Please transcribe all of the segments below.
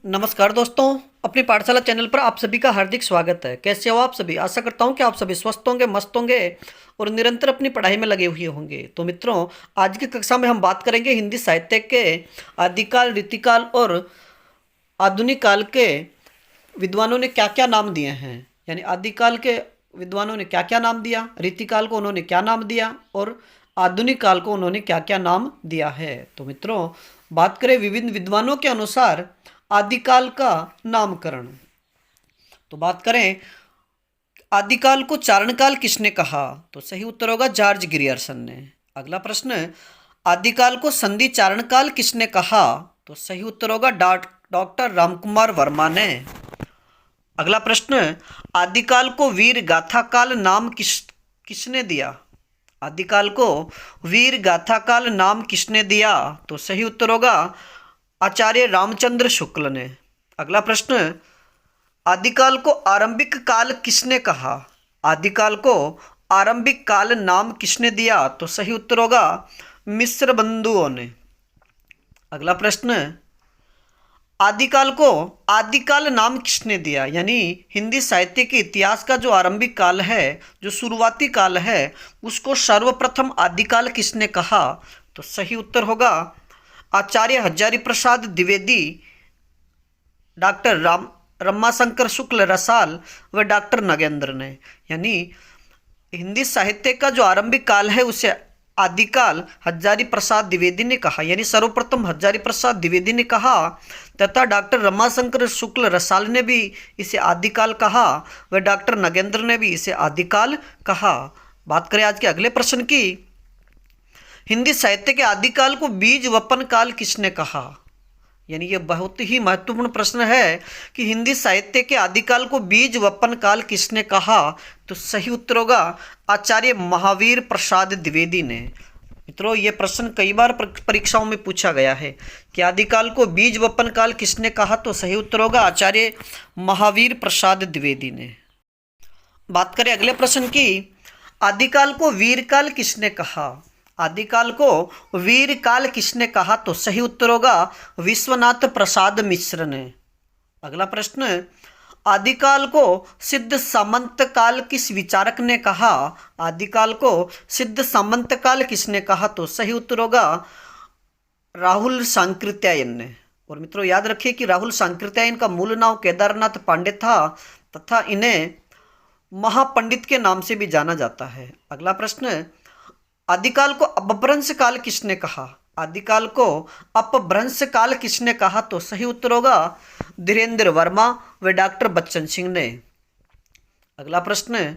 नमस्कार दोस्तों, अपनी पाठशाला चैनल पर आप सभी का हार्दिक स्वागत है। कैसे हो आप सभी? आशा करता हूं कि आप सभी स्वस्थ होंगे, मस्त होंगे और निरंतर अपनी पढ़ाई में लगे हुए होंगे। तो मित्रों, आज की कक्षा में हम बात करेंगे हिंदी साहित्य के आदिकाल, रीतिकाल और आधुनिक काल के विद्वानों ने क्या क्या नाम दिए हैं। यानी आदिकाल के विद्वानों ने क्या क्या नाम दिया, रीतिकाल को उन्होंने क्या नाम दिया और आधुनिक काल को उन्होंने क्या क्या नाम दिया है। तो मित्रों, बात करें विभिन्न विद्वानों के अनुसार आदिकाल का नामकरण। तो बात करें आदिकाल को चारणकाल किसने कहा, तो सही उत्तर होगा जॉर्ज ग्रियर्सन ने। अगला प्रश्न, आदिकाल को संधि चारणकाल किसने कहा, तो सही उत्तर होगा डॉक्टर रामकुमार वर्मा ने। अगला प्रश्न, आदिकाल को वीर गाथा काल नाम किसने दिया, आदिकाल को वीर गाथा काल नाम किसने दिया, तो सही उत्तर होगा आचार्य रामचंद्र शुक्ल ने। अगला प्रश्न, आदिकाल को आरंभिक काल किसने कहा, आदिकाल को आरंभिक काल नाम किसने दिया, तो सही उत्तर होगा मिस्र बंधुओं ने। अगला प्रश्न, आदिकाल को आदिकाल नाम किसने दिया, यानी हिंदी साहित्य के इतिहास का जो आरंभिक काल है, जो शुरुआती काल है, उसको सर्वप्रथम आदिकाल किसने कहा, तो सही उत्तर होगा आचार्य हजारी प्रसाद द्विवेदी, डॉक्टर रमाशंकर शुक्ल रसाल व डॉक्टर नगेंद्र ने। यानी हिंदी साहित्य का जो आरंभिक काल है उसे आदिकाल हजारी प्रसाद द्विवेदी ने कहा, यानी सर्वप्रथम हजारी प्रसाद द्विवेदी ने कहा, तथा डॉक्टर रमाशंकर शुक्ल रसाल ने भी इसे आदिकाल कहा व डॉक्टर नगेंद्र ने भी इसे आदिकाल कहा। बात करें आज के अगले प्रश्न की, हिंदी साहित्य के आदिकाल को बीज वपन काल किसने कहा, यानी यह बहुत ही महत्वपूर्ण प्रश्न है कि हिंदी साहित्य के आदिकाल को बीज वपन काल किसने कहा, तो सही उत्तर होगा आचार्य महावीर प्रसाद द्विवेदी ने। मित्रों, यह प्रश्न कई बार परीक्षाओं में पूछा गया है कि आदिकाल को बीज वपन काल किसने कहा, तो सही उत्तर होगा आचार्य महावीर प्रसाद द्विवेदी ने। बात करें अगले प्रश्न की, आदिकाल को वीरकाल किसने कहा, आदिकाल को वीरकाल किसने कहा, तो सही उत्तर होगा विश्वनाथ प्रसाद मिश्र ने। अगला प्रश्न, आदिकाल को सिद्ध सामंत काल किस विचारक ने कहा, आदिकाल को सिद्ध सामंत काल किसने कहा, तो सही उत्तर होगा राहुल सांकृत्यायन ने। और मित्रों, याद रखिए कि राहुल सांकृत्यायन का मूल नाम केदारनाथ पांडे था तथा इन्हें महापंडित के नाम से भी जाना जाता है। अगला प्रश्न, आदिकाल को अपभ्रंश काल किसने कहा, आदिकाल को अपभ्रंश काल किसने कहा, तो सही उत्तर होगा धीरेन्द्र वर्मा व डॉक्टर बच्चन सिंह ने। अगला प्रश्न,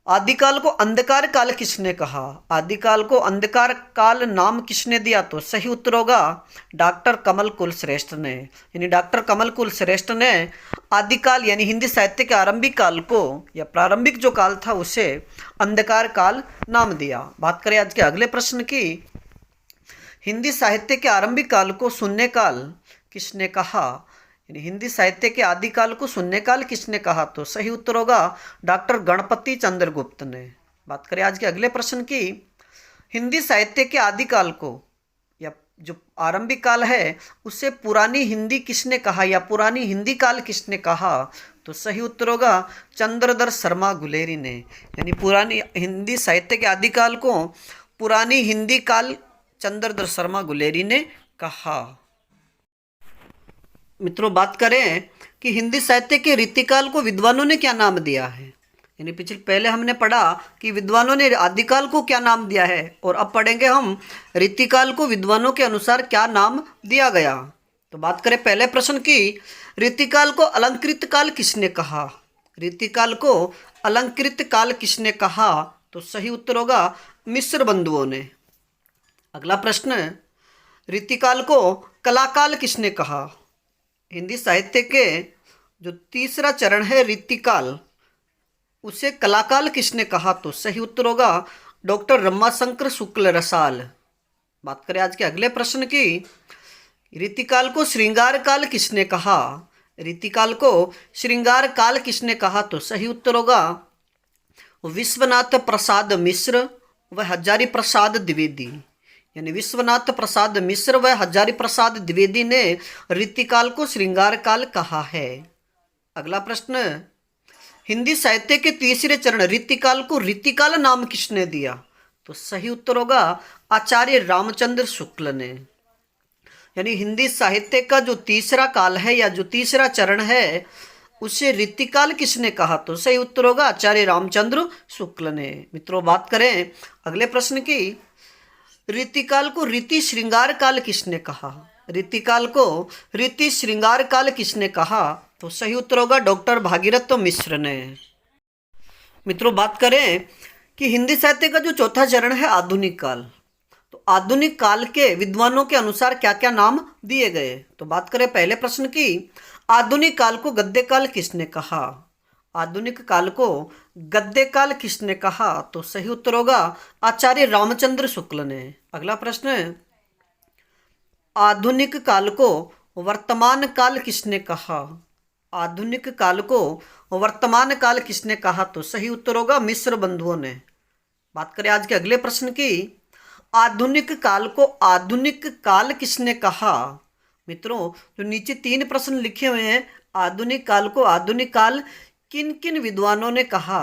आदिकाल को अंधकार काल किसने कहा, आदिकाल को अंधकार काल नाम किसने दिया, तो सही उत्तर होगा डॉक्टर कमल कुल श्रेष्ठ ने। यानी डॉक्टर कमल कुल श्रेष्ठ ने आदिकाल यानी हिंदी साहित्य के आरंभिक काल को या प्रारंभिक जो काल था उसे अंधकार काल नाम दिया। बात करें आज के अगले प्रश्न की, हिंदी साहित्य के आरंभिक काल को शून्य काल किसने कहा, यानी हिंदी साहित्य के आदिकाल को शून्य काल किसने कहा, तो सही उत्तर होगा डॉक्टर गणपति चंद्रगुप्त ने। बात करें आज के अगले प्रश्न की, हिंदी साहित्य के आदिकाल को या जो आरंभिक काल है उसे पुरानी हिंदी किसने कहा या पुरानी हिंदी काल किसने कहा, तो सही उत्तर होगा चंद्रधर शर्मा गुलेरी ने। यानी पुरानी हिंदी साहित्य के आदिकाल को पुरानी हिंदी काल चंद्रधर शर्मा गुलेरी ने कहा। मित्रों, बात करें कि हिंदी साहित्य के रीतिकाल को विद्वानों ने क्या नाम दिया है, यानी पहले हमने पढ़ा कि विद्वानों ने आदिकाल को क्या नाम दिया है और अब पढ़ेंगे हम रीतिकाल को विद्वानों के अनुसार क्या नाम दिया गया। तो बात करें पहले प्रश्न की, रीतिकाल को अलंकृत काल किसने कहा, रीतिकाल को अलंकृत काल किसने कहा, तो सही उत्तर होगा मिस्र बंधुओं ने। अगला प्रश्न, रीतिकाल को कलाकाल किसने कहा, हिंदी साहित्य के जो तीसरा चरण है रीतिकाल उसे कलाकाल किसने कहा, तो सही उत्तर होगा डॉक्टर रमाशंकर शुक्ल रसाल। बात करें आज के अगले प्रश्न की, रीतिकाल को श्रृंगार काल किसने कहा, रीतिकाल को श्रृंगार काल किसने कहा, तो सही उत्तर होगा विश्वनाथ प्रसाद मिश्र व हजारी प्रसाद द्विवेदी। यानी विश्वनाथ प्रसाद मिश्र व हजारी प्रसाद द्विवेदी ने रीतिकाल को श्रृंगार काल कहा है। अगला प्रश्न, हिंदी साहित्य के तीसरे चरण रीतिकाल को रीतिकाल नाम किसने दिया? तो सही उत्तर होगा आचार्य रामचंद्र शुक्ल ने। यानी हिंदी साहित्य का जो तीसरा काल है या जो तीसरा चरण है उसे रीतिकाल किसने कहा? तो सही उत्तर होगा आचार्य रामचंद्र शुक्ल ने। मित्रों, बात करें अगले प्रश्न की, रीतिकाल को रीति श्रृंगार काल किसने कहा? रीतिकाल को रीति श्रृंगार काल किसने कहा? तो सही उत्तर होगा डॉक्टर भागीरथ मिश्र ने। मित्रों, बात करें कि हिंदी साहित्य का जो चौथा चरण है आधुनिक काल, तो आधुनिक काल के विद्वानों के अनुसार क्या क्या नाम दिए गए? तो बात करें पहले प्रश्न की, आधुनिक काल को गद्य काल किसने कहा? आधुनिक काल को गद्य काल किसने कहा? तो सही उत्तर होगा आचार्य रामचंद्र शुक्ल ने। अगला प्रश्न, आधुनिक काल को वर्तमान काल किसने कहा? आधुनिक काल को वर्तमान काल किसने कहा? तो सही उत्तर होगा मिश्र बंधुओं ने। बात करें आज के अगले प्रश्न की, आधुनिक काल को आधुनिक काल किसने कहा? मित्रों, जो नीचे 3 प्रश्न लिखे हुए हैं, आधुनिक काल को आधुनिक काल किन किन विद्वानों ने कहा?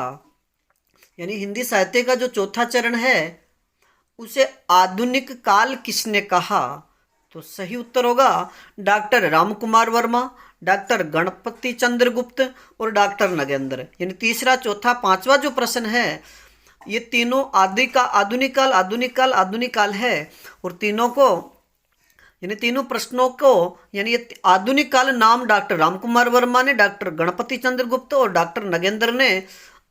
यानी हिंदी साहित्य का जो चौथा चरण है उसे आधुनिक काल किसने कहा? तो सही उत्तर होगा डॉक्टर रामकुमार वर्मा, डॉक्टर गणपति चंद्र गुप्त और डॉक्टर नगेंद्र। यानी तीसरा, चौथा, पांचवा जो प्रश्न है ये तीनों आधुनिक काल आधुनिक काल है और तीनों को यानी तीनों प्रश्नों को यानी ये आधुनिक काल नाम डॉक्टर रामकुमार वर्मा ने, डॉक्टर गणपति चंद्र गुप्त और डॉक्टर नगेंद्र ने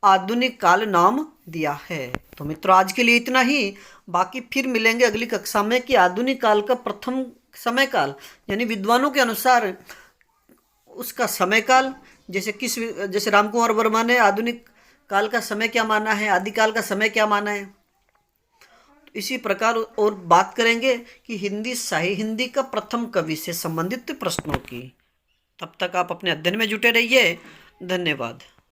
आधुनिक काल नाम दिया है। तो मित्रों, आज के लिए इतना ही। बाकी फिर मिलेंगे अगली कक्षा में कि आधुनिक काल का प्रथम समय काल यानी विद्वानों के अनुसार उसका समय काल, जैसे रामकुमार वर्मा ने आधुनिक काल का समय क्या माना है, आदिकाल का समय क्या माना है। तो इसी प्रकार और बात करेंगे कि हिंदी का प्रथम कवि से संबंधित प्रश्नों की। तब तक आप अपने अध्ययन में जुटे रहिए। धन्यवाद।